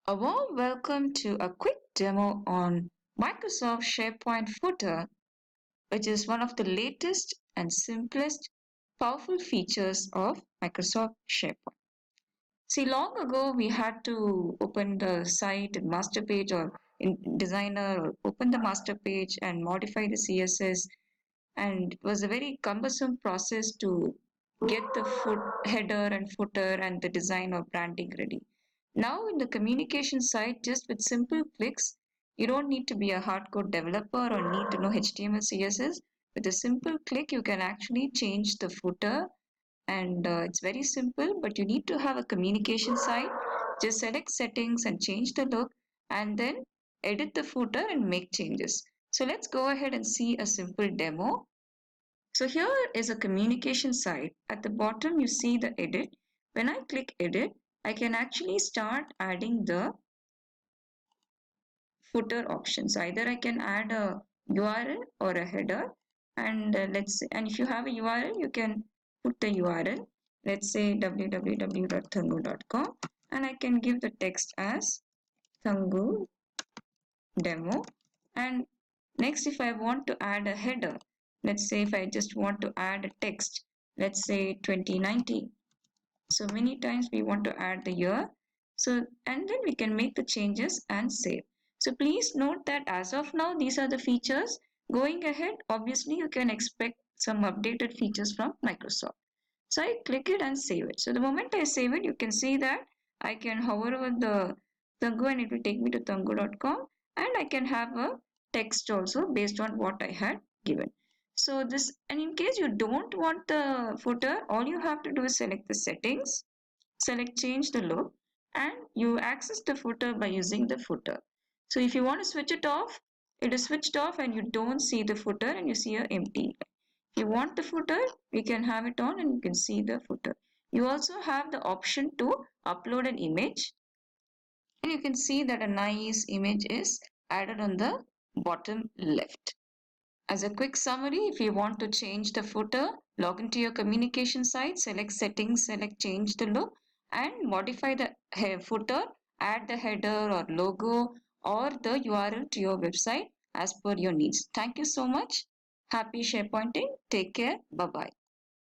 A warm welcome to a quick demo on Microsoft SharePoint Footer, which is one of the latest and simplest powerful features of Microsoft SharePoint. See, long ago we had to open the site in master page or in designer or open the master page and modify the CSS, and it was a very cumbersome process to get the header and footer and the design or branding ready. Now in the communication side, just with simple clicks, you don't need to be a hardcore developer or need to know HTML, CSS. With a simple click, you can actually change the footer, and it's very simple, but you need to have a communication side. Just select settings and change the look, and then edit the footer and make changes. So let's go ahead and see a simple demo. So here is a communication site. At the bottom, you see the edit. When I click edit, I can actually start adding the footer options. Either I can add a URL or a header, and and if you have a URL, you can put the URL. Let's say www.thangu.com, and I can give the text as Thangu demo. And next, if I want to add a header, let's say if I just want to add a text, let's say 2019. So many times we want to add the year. So, and then we can make the changes and save. So please note that as of now, these are the features. Going ahead, obviously you can expect some updated features from Microsoft. So I click it and save it. So the moment I save it, you can see that I can hover over the Thangu and it will take me to thangu.com, and I can have a text also based on what I had given. So this, and in case you don't want the footer, all you have to do is select the settings, select change the look, and you access the footer by using the footer. So if you want to switch it off, it is switched off and you don't see the footer and you see an empty. If you want the footer, we can have it on and you can see the footer. You also have the option to upload an image, and you can see that a nice image is added on the bottom left. As a quick summary, if you want to change the footer, log into your communication site, select settings, select change the look, and modify the footer, add the header or logo or the URL to your website as per your needs. Thank you so much. Happy SharePointing. Take care. Bye-bye.